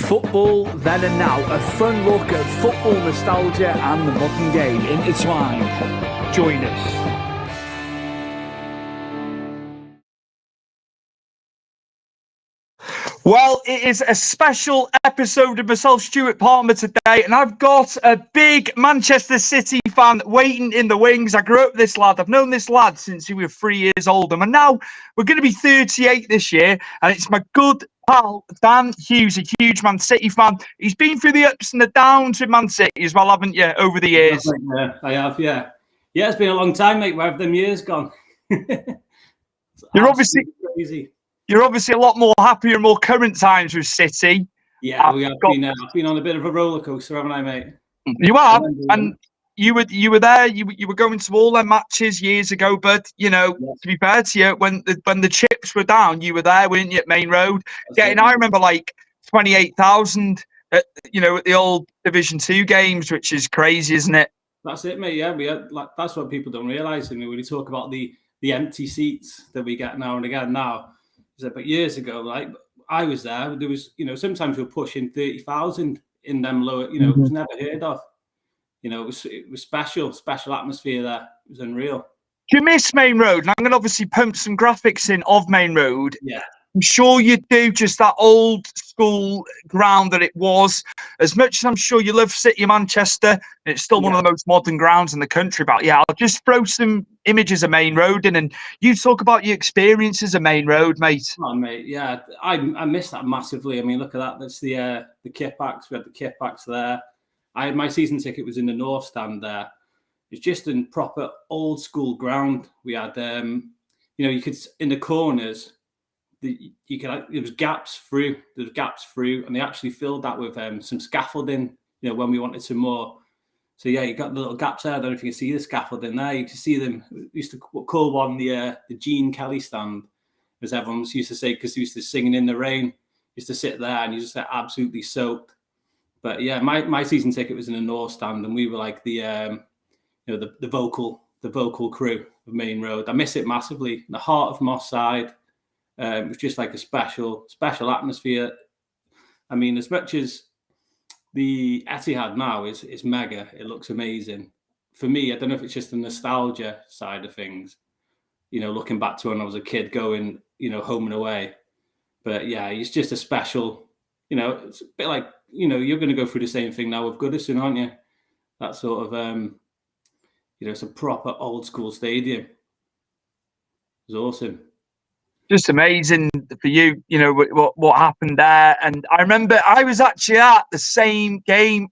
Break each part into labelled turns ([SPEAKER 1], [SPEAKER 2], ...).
[SPEAKER 1] Football then and now, a fun look at football nostalgia and the modern game intertwined. Join us. Well, it is a special episode of myself, Stuart Palmer, today, and I've got a big Manchester City fan waiting in the wings. I grew up with this lad. I've known this lad since he was 3 years old, and now we're going to be 38 this year, and it's my good pal, Dan Hughes, a huge Man City fan. He's been through the ups and the downs with Man City as well, haven't you, over the years?
[SPEAKER 2] I have, yeah. Yeah, it's been a long time, mate. Where have them years gone?
[SPEAKER 1] You're obviously
[SPEAKER 2] crazy.
[SPEAKER 1] You're obviously a lot more happier and more current times with City.
[SPEAKER 2] Yeah, I've been on a bit of a roller coaster, haven't I, mate?
[SPEAKER 1] You have, and you were there. You were going to all their matches years ago. But to be fair to you, when the chips were down, you were there, weren't you, at Main Road? I remember like 28,000. At the old Division 2 games, which is crazy, isn't it?
[SPEAKER 2] That's it, mate. Yeah, we had, that's what people don't realise. I mean, when you talk about the empty seats that we get now and again now. But years ago, I was there. There was, sometimes we were pushing 30,000 in them lower. It was never heard of. It was special atmosphere there. It was unreal.
[SPEAKER 1] Do you miss Main Road? And I'm going to obviously pump some graphics in of Main Road.
[SPEAKER 2] Yeah.
[SPEAKER 1] I'm sure you do, just that old school ground that it was. As much as I'm sure you love City of Manchester, it's still one of the most modern grounds in the country. But yeah, I'll just throw some images of Main Road in, and you talk about your experiences of Main Road, mate.
[SPEAKER 2] Oh, mate, yeah, I miss that massively. I mean, look at that. That's the kitbacks. We had the kitbacks there. I had my season ticket was in the North Stand there. It's just a proper old school ground. We had, you could in the corners. There was gaps through, and they actually filled that with some scaffolding. When we wanted some more. So yeah, you got the little gaps there. I don't know if you can see the scaffolding there. You can see them. We used to call one the Gene Kelly stand, as everyone used to say, because he used to singing in the rain. Used to sit there and you just absolutely soaked. But yeah, my season ticket was in the North Stand, and we were like the vocal crew of Main Road. I miss it massively. The heart of Moss Side. It was just like a special atmosphere. I mean, as much as the Etihad now is mega, it looks amazing. For me, I don't know if it's just the nostalgia side of things, looking back to when I was a kid going, home and away. But yeah, it's just a special, it's a bit like, you're going to go through the same thing now with Goodison, aren't you? That sort of, it's a proper old school stadium. It was awesome.
[SPEAKER 1] Just amazing for you, what happened there. And I remember I was actually at the same game.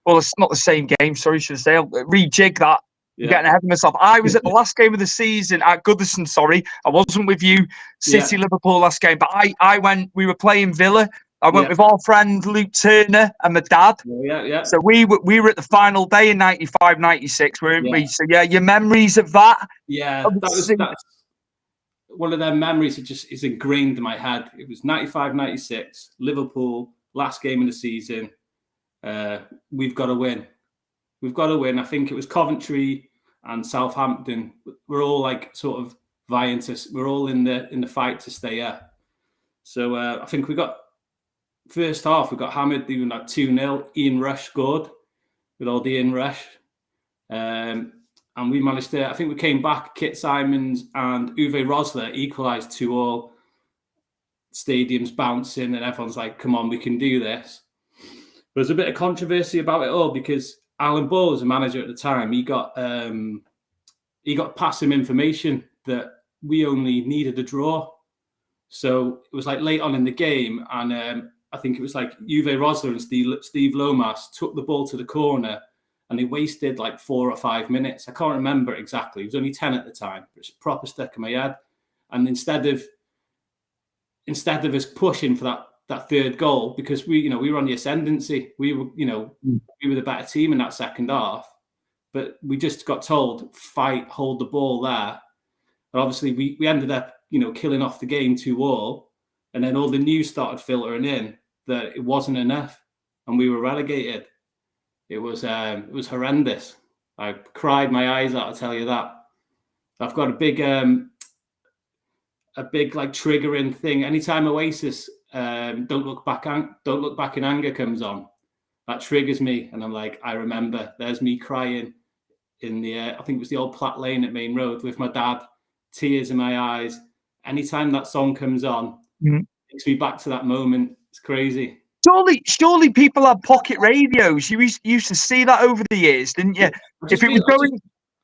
[SPEAKER 1] Well, it's not the same game. Sorry, should I say? I'll rejig that. Yeah. Getting ahead of myself. I was at the last game of the season at Goodison. Sorry, I wasn't with you. City Liverpool last game, but I went. We were playing Villa. I went with our friend Luke Turner and my dad.
[SPEAKER 2] Yeah.
[SPEAKER 1] So we were at the final day in 95, 96, weren't we? So yeah, your memories of that.
[SPEAKER 2] Yeah, that's one of their memories that just is ingrained in my head. It was 95, 96, Liverpool, last game of the season. We've got to win. I think it was Coventry and Southampton. We're all like sort of vying to. We're all in the fight to stay up. So I think we got first half. We got hammered, doing like 2-0. Ian Rush scored with old Ian Rush. And we managed to, I think we came back, Kit Simons and Uwe Rosler equalised 2-2, stadiums bouncing, and everyone's like, come on, we can do this. There's a bit of controversy about it all because Alan Ball was a manager at the time. He got passed some information that we only needed a draw. So it was like late on in the game, and I think it was like Uwe Rosler and Steve Lomas took the ball to the corner, and they wasted like 4 or 5 minutes. I can't remember exactly. It was only 10 at the time. It's proper stuck in my head. And instead of us pushing for that third goal, because we were on the ascendancy. We were the better team in that second half. But we just got told, fight, hold the ball there. And obviously we ended up, killing off the game 2-2. And then all the news started filtering in that it wasn't enough. And we were relegated. It was horrendous. I cried my eyes out, I'll tell you that. I've got a big like triggering thing. Anytime Oasis Don't Look Back in Anger comes on. That triggers me, and I'm like, I remember. There's me crying in the, I think it was the old Platt Lane at Main Road with my dad, tears in my eyes. Anytime that song comes on, it takes me back to that moment. It's crazy.
[SPEAKER 1] Surely people had pocket radios. You used to see that over the years, didn't you?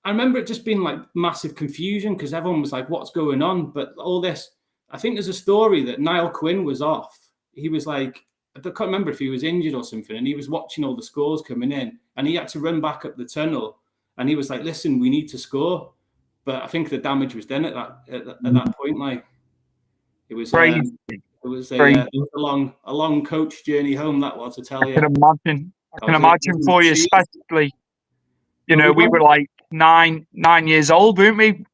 [SPEAKER 2] I remember it just being like massive confusion because everyone was like, what's going on? But all this, I think there's a story that Niall Quinn was off. He was like, I can't remember if he was injured or something, and he was watching all the scores coming in, and he had to run back up the tunnel, and he was like, listen, we need to score. But I think the damage was done at that point. Like, it was a long coach journey home. That was, to tell you.
[SPEAKER 1] I can imagine for you, especially. You know, we were like 9 years old, weren't we?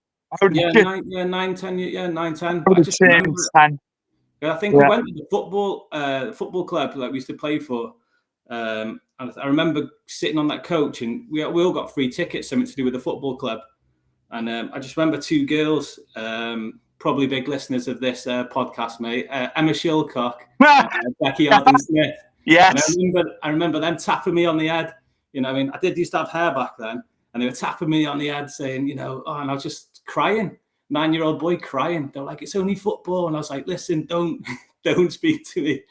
[SPEAKER 2] 9, 10. I think we went to the football club that we used to play for. And I remember sitting on that coach, and we all got free tickets, something to do with the football club. And I just remember 2 girls, probably big listeners of this podcast, mate, Emma Shilcock and Becky Arden-Smith.
[SPEAKER 1] Yes.
[SPEAKER 2] And I remember them tapping me on the head. You know, I mean, I used to have hair back then, and they were tapping me on the head saying, and I was just crying, 9-year-old boy crying. They're like, it's only football. And I was like, listen, don't speak to me.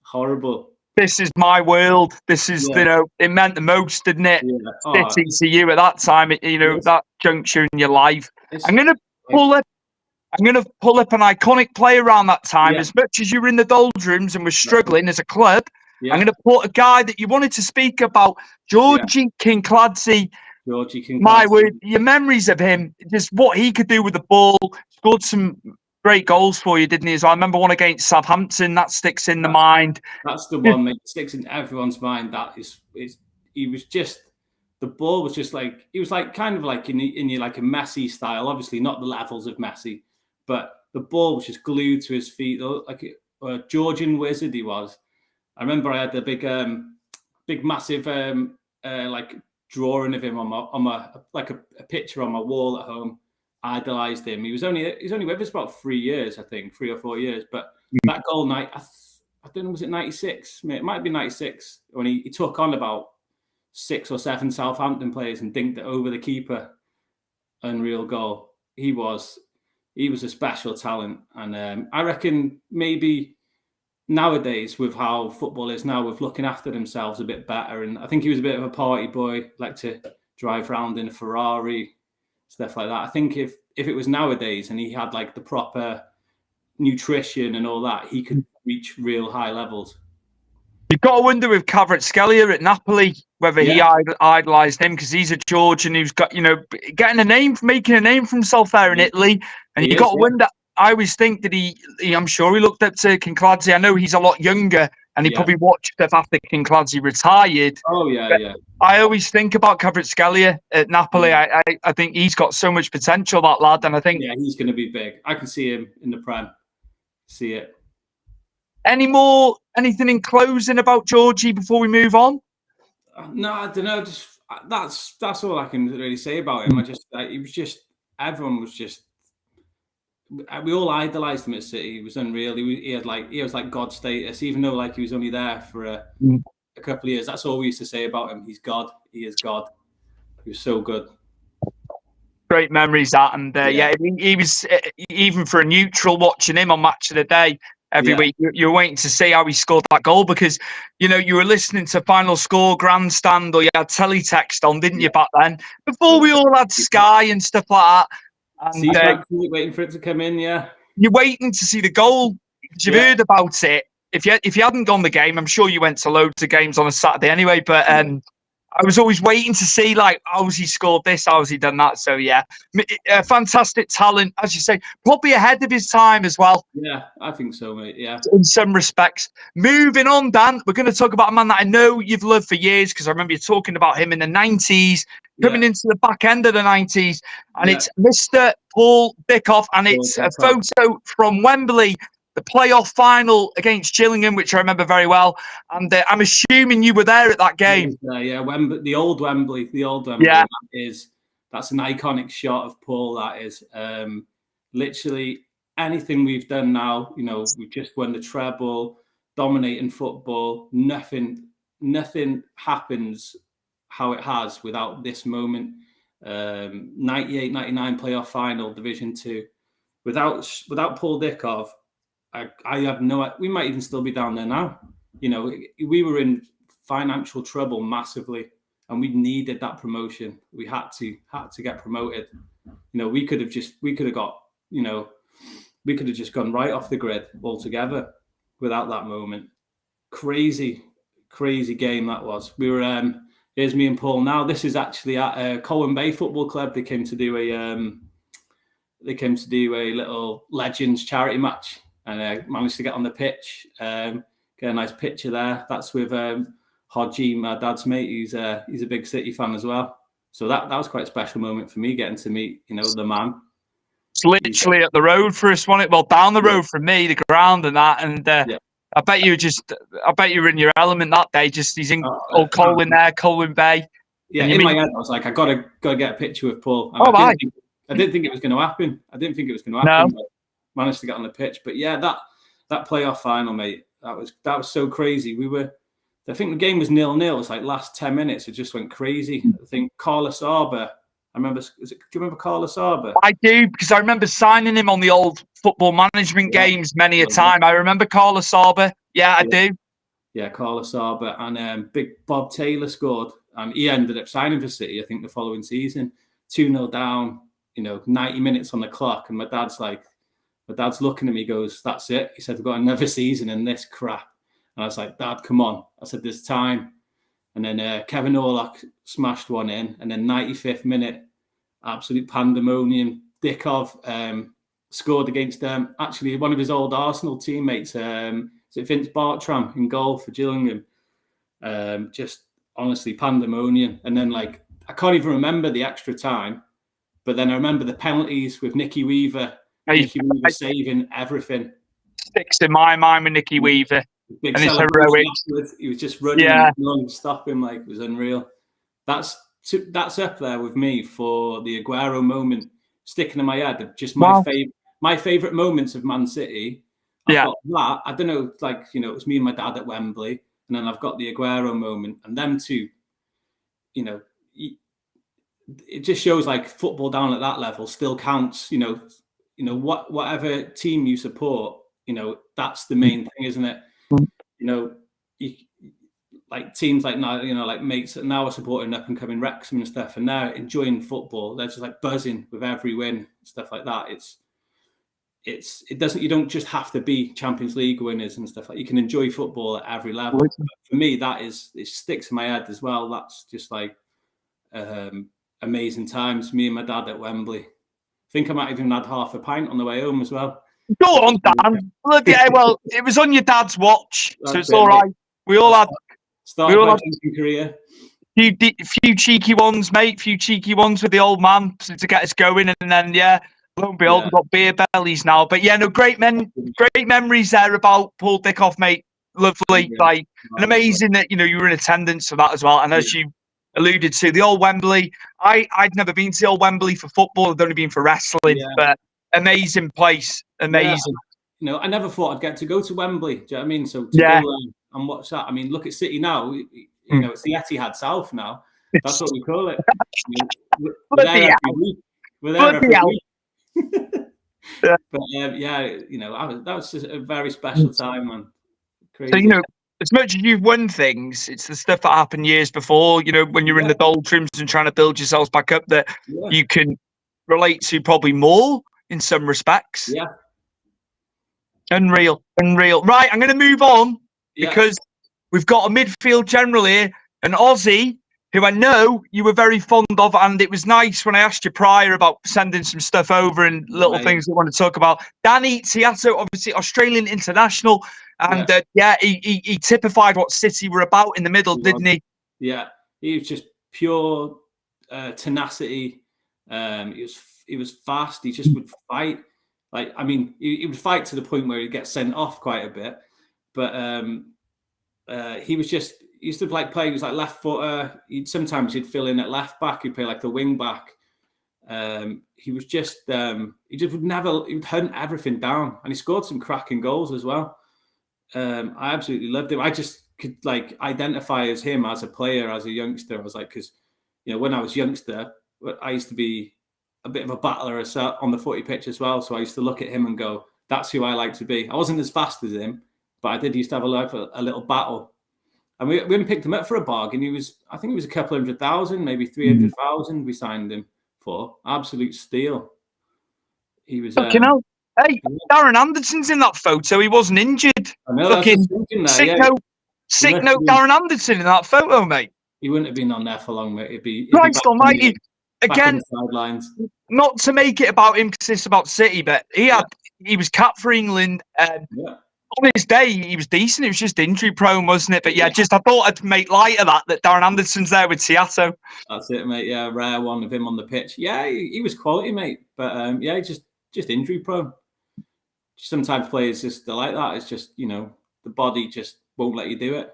[SPEAKER 2] Horrible.
[SPEAKER 1] This is my world. This is, it meant the most, didn't it? Yeah. City to you at that time, that juncture in your life. I'm going to pull up an iconic play around that time. Yeah. As much as you were in the doldrums and were struggling as a club, I'm going to put a guy that you wanted to speak about, Georgie Kincladze. My word, your memories of him, just what he could do with the ball, scored some great goals for you, didn't he? So I remember one against Southampton, that sticks in the mind.
[SPEAKER 2] That's the one that sticks in everyone's mind. He was just, the ball was just like, he was like kind of like in your like a Messi style, obviously not the levels of Messi, but the ball was just glued to his feet, like a Georgian wizard he was. I remember I had the big massive like drawing of him on my like a picture on my wall at home. Idolized him. He's only with us about 3 years, I think, 3 or 4 years. But that goal night, I don't know, was it 96? It might be 96 when he took on about 6 or 7 Southampton players and dinked it over the keeper. Unreal goal. He was a special talent, and I reckon maybe nowadays, with how football is now, with looking after themselves a bit better, and I think he was a bit of a party boy, like to drive around in a Ferrari, stuff like that. I think if it was nowadays and he had like the proper nutrition and all that, he could reach real high levels.
[SPEAKER 1] You've got to wonder with Kvaratskhelia at Napoli whether he idolised him, because he's a Georgian who's got, making a name for himself there in Italy, and you got to wonder. I always think that I'm sure he looked up to Kincladze. I know he's a lot younger, and he probably watched stuff after Kincladze retired.
[SPEAKER 2] Oh, yeah.
[SPEAKER 1] I always think about Kvaratskhelia at Napoli. I think he's got so much potential, that lad, and I think...
[SPEAKER 2] Yeah, he's going to be big. I can see him in the Prem. See it.
[SPEAKER 1] Anything in closing about Georgie before we move on?
[SPEAKER 2] No, I don't know. Just that's all I can really say about him. Everyone was just... We all idolised him at City. He was unreal. He was like God status, even though like he was only there for a couple of years. That's all we used to say about him. He's God. He is God. He was so good.
[SPEAKER 1] Great memories, that, and he was, even for a neutral watching him on Match of the Day every week. You're waiting to see how he scored that goal, because you were listening to Final Score Grandstand, or you had teletext on, didn't you, back then? Before we all had Sky and stuff like that. And,
[SPEAKER 2] waiting for it to come in,
[SPEAKER 1] you're waiting to see the goal, because you've heard about it. If you hadn't gone the game, I'm sure you went to loads of games on a Saturday anyway. But I was always waiting to see, like, how's he scored this, how's he done that. So fantastic talent, as you say, probably ahead of his time as well.
[SPEAKER 2] Yeah, I think so, mate. Yeah,
[SPEAKER 1] in some respects. Moving on, Dan, we're going to talk about a man that I know you've loved for years, because I remember you talking about him in the 90s. Coming into the back end of the 90s, and it's Mr. Paul Bickoff, and it's a photo from Wembley, the playoff final against Gillingham, which I remember very well. And I'm assuming you were there at that game.
[SPEAKER 2] Wembley, the old Wembley. That's an iconic shot of Paul. That is literally anything we've done now, we've just won the treble, dominating football. Nothing happens how it has without this moment. 98, 99 playoff final, Division 2. Without Paul Dickov, I have no. We might even still be down there now. We were in financial trouble massively, and we needed that promotion. We had to get promoted. We could have just gone right off the grid altogether without that moment. Crazy game that was. We were here's me and Paul now. This is actually at Colwyn Bay Football Club. They came to do a little Legends charity match, and I managed to get on the pitch. Get a nice picture there. That's with Hodgie, my dad's mate. He's a big City fan as well. So that was quite a special moment for me, getting to meet the man.
[SPEAKER 1] It's literally at the road for us, wasn't it? Well, down the road from me, the ground and that. And I bet you were in your element that day. Just he's in old Colwyn there, Colwyn Bay.
[SPEAKER 2] Yeah, in my head, I was like, I gotta get a picture with Paul. And I didn't think it was going to happen. No. But managed to get on the pitch. But yeah, that playoff final, mate, that was so crazy. I think the game was 0-0. It's like last 10 minutes, it just went crazy. I think Carlos Arber. I remember. Do you remember Carlos Arber?
[SPEAKER 1] I do, because I remember signing him on the old football management games many a time. I remember Carlos Arber. Yeah, I do.
[SPEAKER 2] Yeah, Carlos Arber, and big Bob Taylor scored, and he ended up signing for City, I think, the following season. 2-0 down, 90 minutes on the clock, and my dad's looking at me, goes, "That's it." He said, "We've got another season in this crap." And I was like, "Dad, come on." I said, "There's time." And then Kevin Orlock smashed one in, and then 95th minute, absolute pandemonium. Dickov scored against actually one of his old Arsenal teammates. Is it Vince Bartram in goal for Gillingham? Just honestly pandemonium. And then I can't even remember the extra time, but then I remember the penalties with Nicky Weaver. Nicky Weaver saving everything.
[SPEAKER 1] Sticks in my mind with Nicky Weaver.
[SPEAKER 2] Big and his heroics. He was just running and non-stop him, it was unreal. That's up there with me for the Aguero moment, sticking in my head of just my favorite moments of Man City. I've got that. I don't know, it was me and my dad at Wembley, and then I've got the Aguero moment, and them two. It just shows football down at that level still counts. Whatever team you support, that's the main thing, isn't it? Teams now, mates that now are supporting up and coming Wrexham and stuff, and they're enjoying football. They're just buzzing with every win, stuff like that. You don't just have to be Champions League winners and stuff. You can enjoy football at every level. But for me, it sticks in my head as well. That's just amazing times. Me and my dad at Wembley. I think I might have even had half a pint on the way home as well.
[SPEAKER 1] Go on, Dan. Well, it was on your dad's watch, so it's all right. We all had
[SPEAKER 2] career.
[SPEAKER 1] Few cheeky ones, mate. Few cheeky ones with the old man to get us going, and then lo and behold, we've got beer bellies now. But great memories there about Paul Dickov, mate. Lovely, and amazing that you were in attendance for that as well. And as you alluded to, the old Wembley. I'd never been to the old Wembley for football. I'd only been for wrestling, but amazing place, amazing.
[SPEAKER 2] I never thought I'd get to go to Wembley. Do you know what I mean? So to go and watch that. I mean, look at City now. It's the Etihad South now. That's what we call it. We're there every week. But that was just a very special time, man. Crazy.
[SPEAKER 1] So as much as you've won things, it's the stuff that happened years before. When you're in the doldrums and trying to build yourselves back up, that you can relate to probably more in some respects.
[SPEAKER 2] Yeah.
[SPEAKER 1] Unreal. Right, I'm going to move on because we've got a midfield general here, an Aussie who I know you were very fond of, and it was nice when I asked you prior about sending some stuff over and little things we want to talk about. Danny Tiato, obviously Australian international, and he typified what City were about in the middle, didn't he?
[SPEAKER 2] Yeah, he was just pure tenacity. He was fast. He just would fight. He would fight to the point where he'd get sent off quite a bit. But he used to play. He was left footer. Sometimes he'd fill in at left back. He'd play the wing back. He was just he would hunt everything down, and he scored some cracking goals as well. I absolutely loved him. I just could like identify as him as a player, as a youngster. I was like, because when I was youngster, I used to be a bit of a battler on the footy pitch as well. So I used to look at him and go, that's who I like to be. I wasn't as fast as him, but I did used to have a little battle. And we even picked him up for a bargain. I think he was a couple 100,000, maybe 300,000 we signed him for. Absolute steal. He was.
[SPEAKER 1] Hey, Darren Anderson's in that photo. He wasn't injured.
[SPEAKER 2] I know, looking
[SPEAKER 1] sick note, Darren Anderson in that photo, mate.
[SPEAKER 2] He wouldn't have been on there for long, mate. He'd be
[SPEAKER 1] Christ almighty. Again,
[SPEAKER 2] sidelines.
[SPEAKER 1] Not to make it about him because it's about City, but he was cap for England. On his day, he was decent. It was just injury prone, wasn't it? But I thought I'd make light of that Darren Anderson's there with Seattle.
[SPEAKER 2] That's it, mate. Yeah, rare one of him on the pitch. Yeah, he was quality, mate. But just injury prone. Sometimes players they're like that. It's just the body just won't let you do it.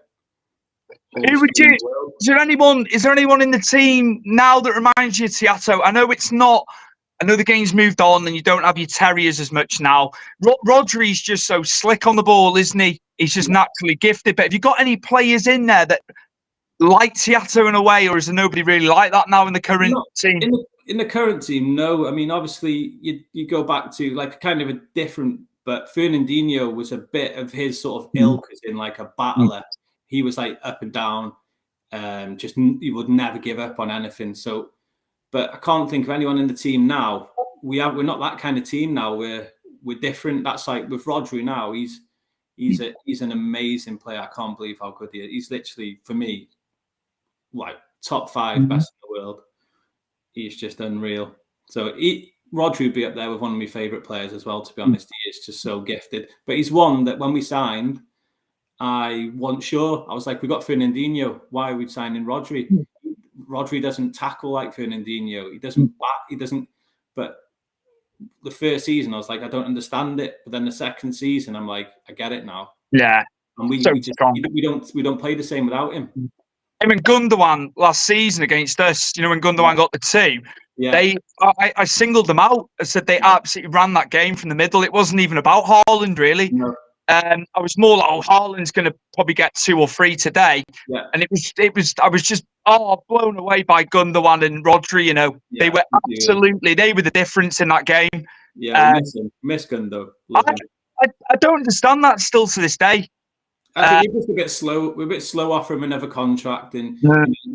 [SPEAKER 1] Is there anyone in the team now that reminds you of Seattle? I know it's not. I know the game's moved on and you don't have your terriers as much now. Rodri's just so slick on the ball, isn't he? He's just naturally gifted. But have you got any players in there that like Seattle in a way, or is there nobody really like that now in the current team?
[SPEAKER 2] In the current team, no. I mean, obviously, you go back to like kind of a different, but Fernandinho was a bit of his sort of ilk, as in like a battler. He was like up and down, he would never give up on anything. So, but I can't think of anyone in the team now. We're not that kind of team now. We're different. That's like with Rodri now. He's an amazing player. I can't believe how good he is. He's literally, for me, like top 5 best in the world. He's just unreal. So Rodri would be up there with one of my favourite players as well, to be honest. He is just so gifted. But he's one that when we signed, I wasn't sure. I was like, we got Fernandinho. Why are we signing Rodri? Rodri doesn't tackle like Fernandinho. He doesn't bat. He doesn't. But the first season, I was like, I don't understand it. But then the second season, I'm like, I get it now.
[SPEAKER 1] Yeah.
[SPEAKER 2] And we don't play the same without him.
[SPEAKER 1] Him and Gundogan last season against us, when Gundogan got the 2, I singled them out. I said they absolutely ran that game from the middle. It wasn't even about Haaland, really.
[SPEAKER 2] No.
[SPEAKER 1] I was more like, Haaland's going to probably get 2 or 3 today. Yeah. And I was just blown away by Gundogan and Rodri. They were they were the difference in that game.
[SPEAKER 2] Yeah, miss Gundo.
[SPEAKER 1] I don't understand that still to this day.
[SPEAKER 2] I think we're just a bit slow. We're a bit slow offering another contract and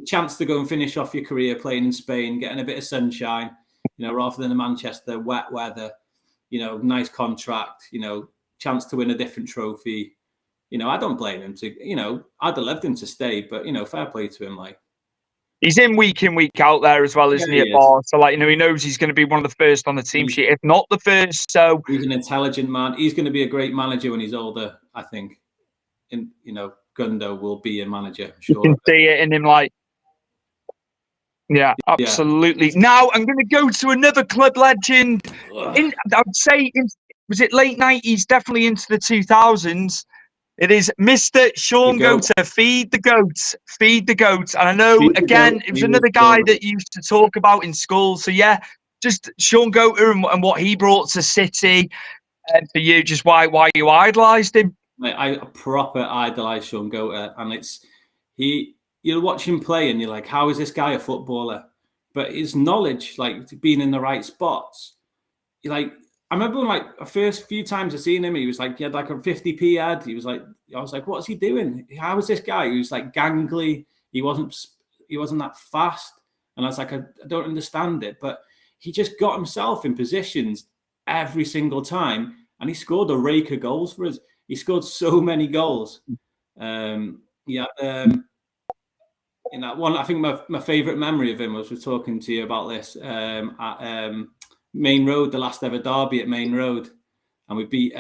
[SPEAKER 2] chance to go and finish off your career playing in Spain, getting a bit of sunshine, rather than the Manchester wet weather. Nice contract. Chance to win a different trophy. I don't blame him to. I'd have loved him to stay, but fair play to him. Like
[SPEAKER 1] he's in week out there as well, isn't he? At bar, so he knows he's going to be one of the first on the team sheet, if not the first. So
[SPEAKER 2] he's an intelligent man. He's going to be a great manager when he's older, I think. And Gundo will be a manager. I'm sure.
[SPEAKER 1] You can see it in him, absolutely. Yeah. Now I'm going to go to another club legend. I would say, was it late 90s? Definitely into the 2000s. It is Mr. Sean Goater. Feed the goats. Feed the goats. And I know again, it was another guy that you used to talk about in school. So just Sean Goater and what he brought to City, and for you, just why you idolised him.
[SPEAKER 2] I proper idolise Sean Goater, and you'll watch him play and you're like, how is this guy a footballer? But his knowledge, like being in the right spots, I remember the first few times I seen him, he was like, he had like a 50p ad. He was like, I was like, what's he doing? How is this guy? He was like gangly. He wasn't that fast. And I was like, I don't understand it. But he just got himself in positions every single time, and he scored a rake of goals for us. He scored so many goals. One, I think my favourite memory of him was, we're talking to you about this, at Main Road, the last ever derby at Main Road. And we beat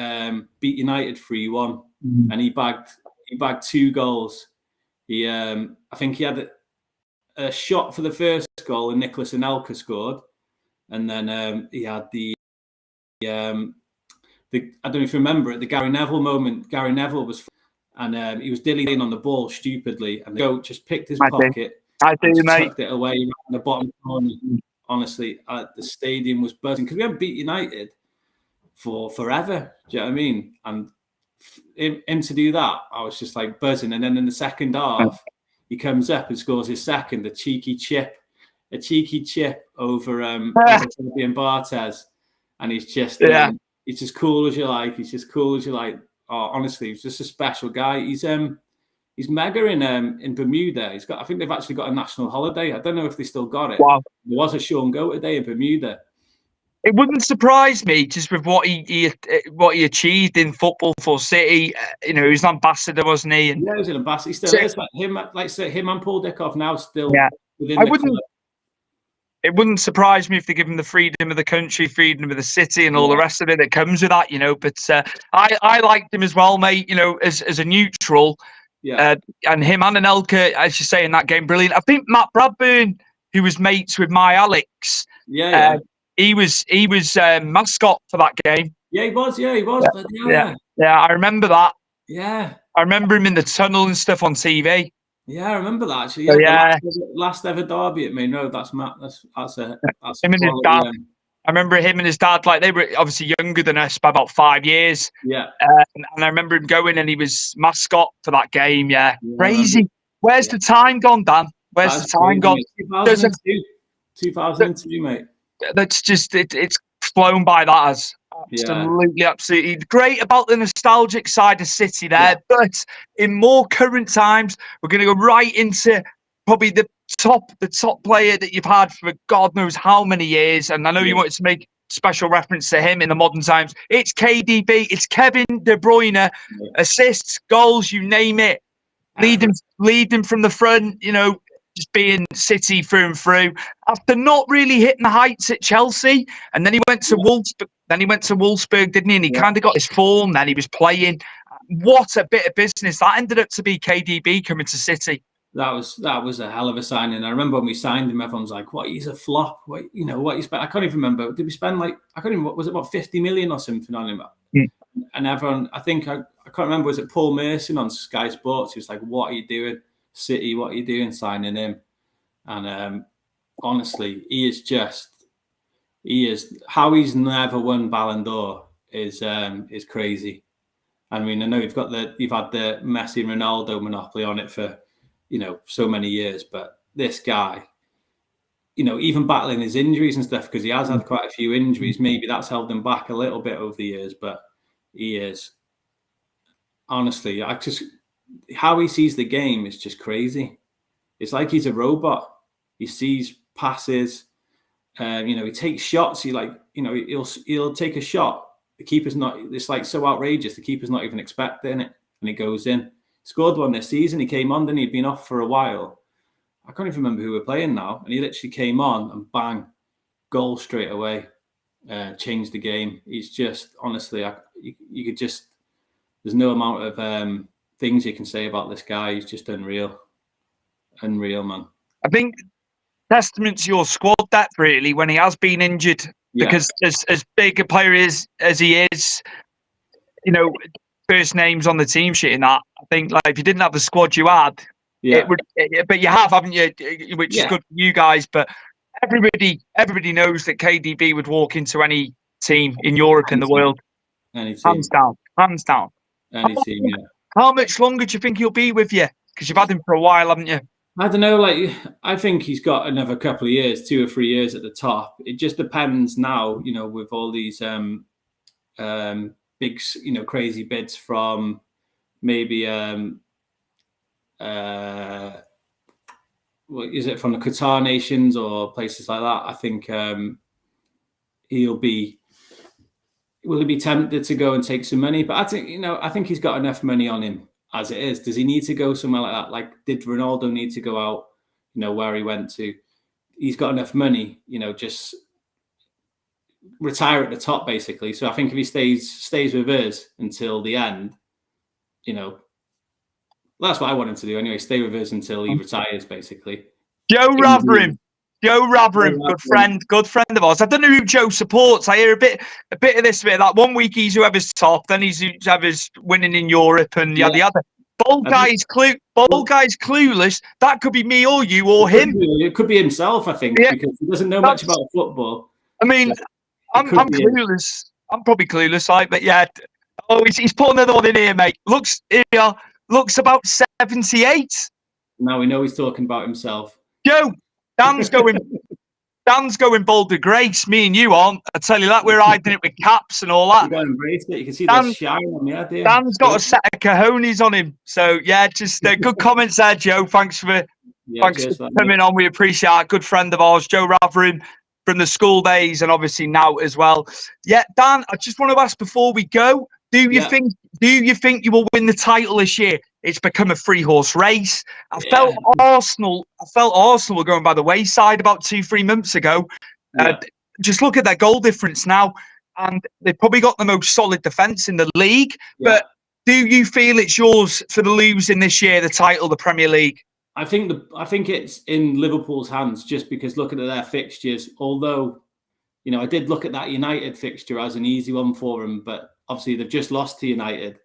[SPEAKER 2] United 3-1. And he bagged 2 goals. I think he had a shot for the first goal and Nicholas Anelka scored. And then he had I don't know if you remember it, the Gary Neville moment. Gary Neville was, and he was dillying on the ball stupidly, and the goat just picked his pocket.
[SPEAKER 1] I do, mate.
[SPEAKER 2] Tucked it away in the bottom corner. honestly, the stadium was buzzing because we haven't beat United for forever. Do you know what I mean? And him to do that, I was just like buzzing. And then in the second half, he comes up and scores his second, a cheeky chip over Fabian Barthez, and he's just cool as you like. He's just cool as you like. Oh, honestly, he's just a special guy. He's mega in Bermuda. I think they've actually got a national holiday. I don't know if they still got it.
[SPEAKER 1] Wow.
[SPEAKER 2] There was a Sean Goater Day in Bermuda.
[SPEAKER 1] It wouldn't surprise me just with what he achieved in football for City. He was an ambassador, wasn't he?
[SPEAKER 2] And, he was an ambassador. He still is. Him and Paul Dickoff now still within the club.
[SPEAKER 1] It wouldn't surprise me if they give him the freedom of the country, freedom of the city, and all the rest of it that comes with that. But I liked him as well, mate. As a neutral. Yeah. And him and Anelka, as you say, in that game, brilliant. I think Matt Bradburn, who was mates with my Alex. He was mascot for that game.
[SPEAKER 2] Yeah, he was. Yeah, he was.
[SPEAKER 1] Yeah, I remember that.
[SPEAKER 2] Yeah.
[SPEAKER 1] I remember him in the tunnel and stuff on TV.
[SPEAKER 2] Yeah, I remember that actually. Yeah, last ever derby at Main Road. That's Matt. That's him
[SPEAKER 1] and his dad. I remember him and his dad, like they were obviously younger than us by about 5 years.
[SPEAKER 2] Yeah.
[SPEAKER 1] And I remember him going and he was mascot for that game. Yeah. Crazy. Where's the time gone, Dan? Where's the time gone?
[SPEAKER 2] 2002, mate.
[SPEAKER 1] That's just it's flown by that as absolutely great about the nostalgic side of City there. But in more current times, we're going to go right into probably the top player that you've had for God knows how many years. And I know you wanted to make special reference to him in the modern times. It's KDB. It's Kevin De Bruyne. Assists, goals, you name it. Lead him from the front. Just being City through and through. After not really hitting the heights at Chelsea, and then he went to Wolfsburg. Then he went to Wolfsburg, didn't he? And he kind of got his form. Then he was playing. What a bit of business that ended up to be. KDB coming to City.
[SPEAKER 2] That was a hell of a signing. I remember when we signed him, everyone was like, "What? He's a flop. What he spent?" I can't even remember. Did we spend was it about 50 million or something on him? And everyone, I can't remember. Was it Paul Merson on Sky Sports? He was like, "What are you doing, City? What are you doing signing him?" And honestly, he is how he's never won Ballon d'Or is crazy. I mean, I know you've had the Messi and Ronaldo monopoly on it for so many years, but this guy, even battling his injuries and stuff, because he has had quite a few injuries, maybe that's held him back a little bit over the years, but he is honestly, how he sees the game is just crazy. It's like he's a robot. He sees passes, he takes shots. He'll take a shot. The keeper's not. It's like so outrageous. The keeper's not even expecting it, and it goes in. Scored one this season. He came on, then he'd been off for a while. I can't even remember who we're playing now, and he literally came on and bang, goal straight away. Changed the game. He's just honestly, you could just. There's no amount of things you can say about this guy. He's just unreal, man.
[SPEAKER 1] I think testament to your squad depth, really, when he has been injured, because as big a player as he is, first names on the team sheet and that. I think if you didn't have the squad you had, it would. But you have, haven't you? Which is good for you guys. But everybody knows that KDB would walk into any team in Europe, in the world, hands down.
[SPEAKER 2] Any team, yeah.
[SPEAKER 1] How much longer do you think he'll be with you? Because you've had him for a while, haven't you?
[SPEAKER 2] I don't know. I think he's got another couple of years, 2 or 3 years at the top. It just depends now, with all these big, crazy bids from maybe what is it, from the Qatar nations or places like that. I think will he be tempted to go and take some money? But I think he's got enough money on him as it is. Does he need to go somewhere like that? Like, did Ronaldo need to go out, where he went to? He's got enough money, just retire at the top, basically. So I think if he stays with us until the end, that's what I want him to do anyway. Stay with us until he retires, basically.
[SPEAKER 1] Joe Rotherham, good friend of ours. I don't know who Joe supports. I hear a bit of this, a bit of that. One week he's whoever's top, then he's whoever's winning in Europe, and the other. Bold guy's clueless. That could be me or you or him.
[SPEAKER 2] It could be himself, I think, because he doesn't know much about football.
[SPEAKER 1] I mean, so I'm clueless. I'm probably clueless, like, but yeah. Oh, he's put another one in here, mate. Looks about 78.
[SPEAKER 2] Now we know he's talking about himself.
[SPEAKER 1] Joe, Dan's going Boulder Grace. Me and you aren't. I tell you that, we're hiding it with caps and all that.
[SPEAKER 2] You got to embrace it. You can see the shine on the idea.
[SPEAKER 1] Dan's got a set of cojones on him. So yeah, just good comments there, Joe. Thanks for coming on. We appreciate it. Good friend of ours, Joe Raverin, from the school days and obviously now as well. Yeah, Dan, I just want to ask before we go, do you think you will win the title this year? It's become a 3-horse race. I felt Arsenal were going by the wayside about 2-3 months ago. Just look at their goal difference now, and they've probably got the most solid defence in the league. Yeah. But do you feel it's yours for the losing this year, the title, the Premier League?
[SPEAKER 2] I think it's in Liverpool's hands, just because looking at their fixtures. Although, I did look at that United fixture as an easy one for them, but obviously they've just lost to United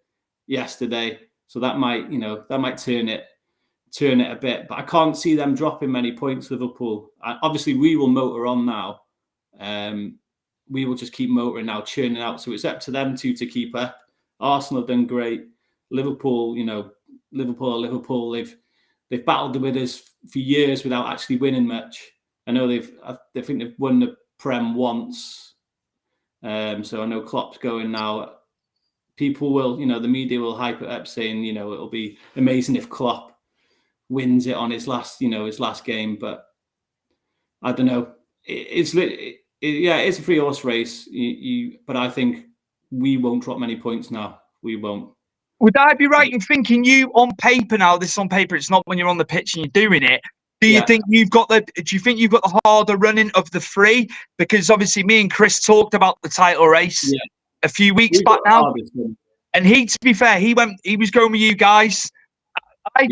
[SPEAKER 2] yesterday. So that might turn it a bit, but I can't see them dropping many points. Liverpool, obviously, we will motor on now. We will just keep motoring now, churning out. So it's up to them to keep up. Arsenal have done great. Liverpool, Liverpool. They've battled with us for years without actually winning much. I know they think they've won the Prem once. So I know Klopp's going now. People will, the media will hype it up, saying, it'll be amazing if Klopp wins it on his last game. But I don't know. It's a 3-horse race. But I think we won't drop many points now. We won't.
[SPEAKER 1] Would I be right in thinking you on paper now? This is on paper. It's not when you're on the pitch and you're doing it. Do you think you've got the harder running of the 3? Because obviously, me and Chris talked about the title race a few weeks back now, and to be fair, he was going with you guys. I've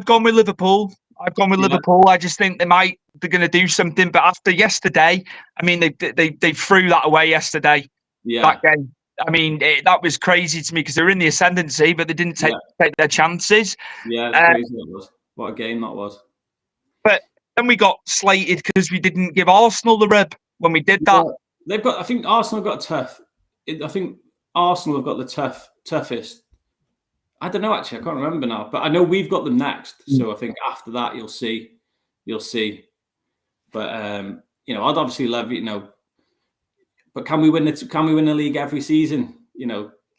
[SPEAKER 1] gone with Liverpool. Liverpool. I just think they're going to do something. But after yesterday, I mean, they threw that away yesterday. Yeah. That game. I mean, that was crazy to me because they were in the ascendancy, but they didn't take their chances.
[SPEAKER 2] Yeah, that's crazy that was. What a game that was.
[SPEAKER 1] But then we got slated because we didn't give Arsenal the rub when we did that.
[SPEAKER 2] I think Arsenal got tough. I think Arsenal have got the toughest. I don't know, actually. I can't remember now. But I know we've got them next. So I think after that, you'll see. But, I'd obviously love it, but can we win the league every season?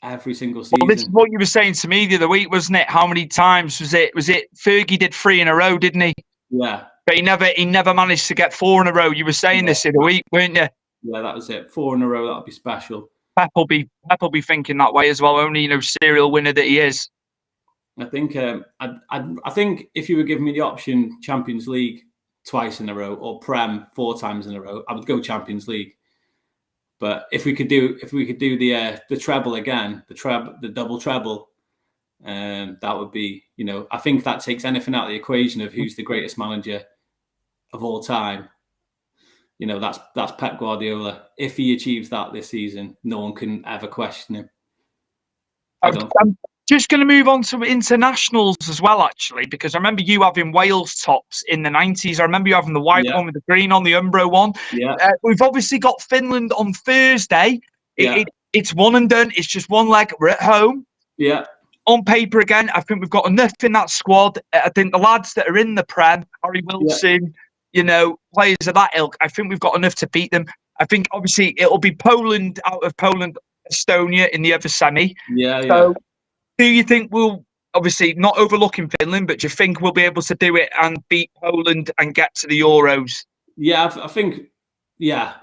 [SPEAKER 2] Every single season.
[SPEAKER 1] Well, this is what you were saying to me the other week, wasn't it? How many times was it? Fergie did 3 in a row, didn't he?
[SPEAKER 2] Yeah.
[SPEAKER 1] But he never managed to get 4 in a row. You were saying this the other week, weren't you?
[SPEAKER 2] Yeah, that was it. 4 in a row. That'll be special.
[SPEAKER 1] Pep will be thinking that way as well. Only serial winner that he is.
[SPEAKER 2] I think. I think if you were giving me the option, Champions League twice in a row or Prem 4 times in a row, I would go Champions League. But if we could do the treble again, the double treble, that would be, I think that takes anything out of the equation of who's the greatest manager of all time. That's Pep Guardiola. If he achieves that this season, no one can ever question him.
[SPEAKER 1] I'm just going to move on to internationals as well, actually, because I remember you having Wales tops in the 90s. I remember you having the white one with the green on, the Umbro one. Yeah. We've obviously got Finland on Thursday. It's one and done. It's just one leg. We're at home.
[SPEAKER 2] Yeah.
[SPEAKER 1] On paper again, I think we've got enough in that squad. I think the lads that are in the Prem, Harry Wilson, players of that ilk, I think we've got enough to beat them. I think, obviously, it'll be Poland out of Poland, Estonia in the other semi. So, do you think we'll, obviously not overlooking Finland, but do you think we'll be able to do it and beat Poland and get to the Euros?
[SPEAKER 2] Yeah, I think,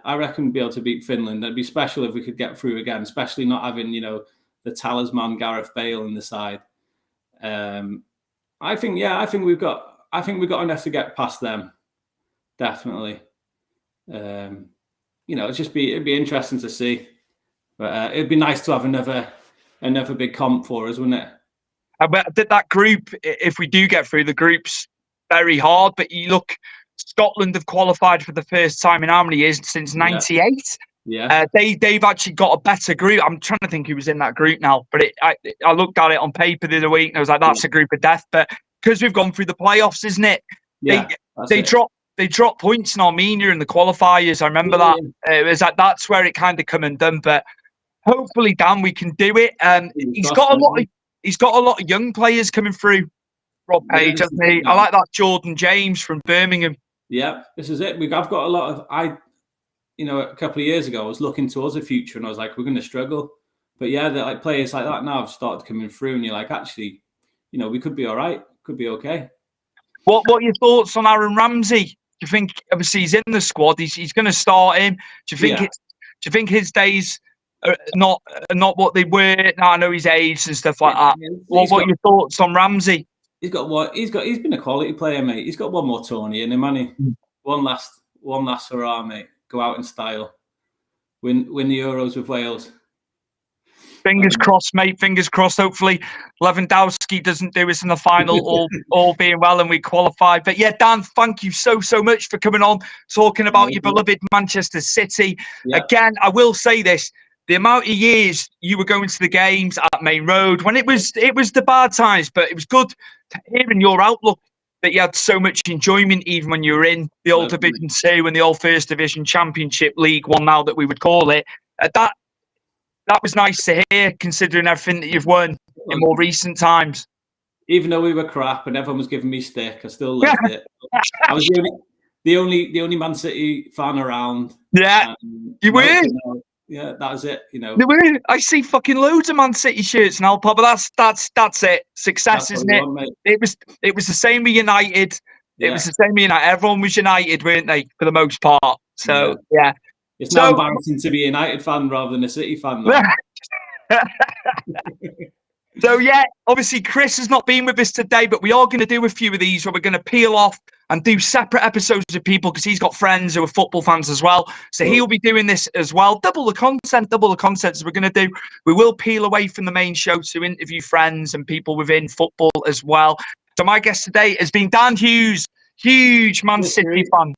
[SPEAKER 2] I reckon we'll be able to beat Finland. It'd be special if we could get through again, especially not having, the talisman Gareth Bale in the side. I think we've got enough to get past them. Definitely. It'd be interesting to see. But it'd be nice to have another big comp for us, wouldn't it?
[SPEAKER 1] I bet that group, if we do get through, the group's very hard. But you look, Scotland have qualified for the first time in how many years? Since '98.
[SPEAKER 2] Yeah.
[SPEAKER 1] They've actually got a better group. I'm trying to think who was in that group now, but I looked at it on paper the other week and I was like, that's a group of death. But because we've gone through the playoffs, isn't it?
[SPEAKER 2] Yeah,
[SPEAKER 1] they dropped points in Armenia in the qualifiers. I remember that. It was like that's where it kind of come undone. But hopefully, Dan, we can do it. He's got a lot of young players coming through. Rob Page, hasn't he? I like that Jordan James from Birmingham.
[SPEAKER 2] Yeah, this is it. I've got a lot of a couple of years ago, I was looking towards the future, and I was like, we're going to struggle. But yeah, like players like that now have started coming through, and you're like, actually, we could be all right, could be okay.
[SPEAKER 1] What are your thoughts on Aaron Ramsey? Do you think, obviously, he's in the squad, he's going to start him? Do you think his days are not what they were? Now I know his age and stuff like that. What are your thoughts on Ramsey?
[SPEAKER 2] He's been a quality player, mate. He's got one more tourney in him, hasn't he? One last hurrah, mate. Go out in style. Win the Euros with Wales.
[SPEAKER 1] Fingers crossed, mate. Fingers crossed. Hopefully, Lewandowski doesn't do us in the final, all being well, and we qualify. But yeah, Dan, thank you so much for coming on, talking about your beloved Manchester City. Yeah. Again, I will say this: the amount of years you were going to the games at Main Road when it was the bad times, but it was good hearing your outlook that you had so much enjoyment even when you were in the old Division 2 and the old First Division Championship League 1 now that we would call it. That was nice to hear, considering everything that you've won in more recent times.
[SPEAKER 2] Even though we were crap and everyone was giving me stick, I still loved it. I was the only Man City fan around.
[SPEAKER 1] Yeah, you were.
[SPEAKER 2] Yeah, that was it.
[SPEAKER 1] I see fucking loads of Man City shirts now, but that's it. Success, isn't it? It was the same with United. Yeah. It was the same with United. Everyone was United, weren't they, for the most part? So yeah.
[SPEAKER 2] It's now embarrassing to be a United fan rather than a City fan.
[SPEAKER 1] So yeah, obviously Chris has not been with us today, but we are going to do a few of these where we're going to peel off and do separate episodes of people because he's got friends who are football fans as well. So he'll be doing this as well. Double the content as we're going to do. We will peel away from the main show to interview friends and people within football as well. So my guest today has been Dan Hughes, huge Man City fan,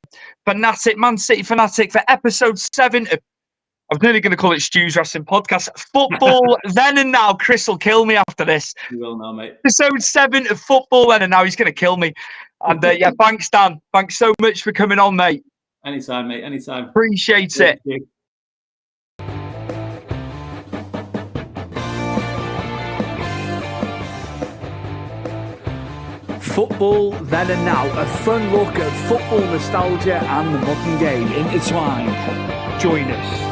[SPEAKER 1] fanatic, Man City fanatic for episode 7 of, I was nearly going to call it Stu's Wrestling Podcast. Football Then and Now. Chris will kill me after this.
[SPEAKER 2] You will now, mate.
[SPEAKER 1] Episode 7 of Football Then and Now. He's going to kill me. And yeah, thanks, Dan. Thanks so much for coming on, mate.
[SPEAKER 2] Anytime, mate. Anytime.
[SPEAKER 1] Appreciate it.
[SPEAKER 3] Football Then and Now. A fun look at football nostalgia and the modern game intertwined. Join us.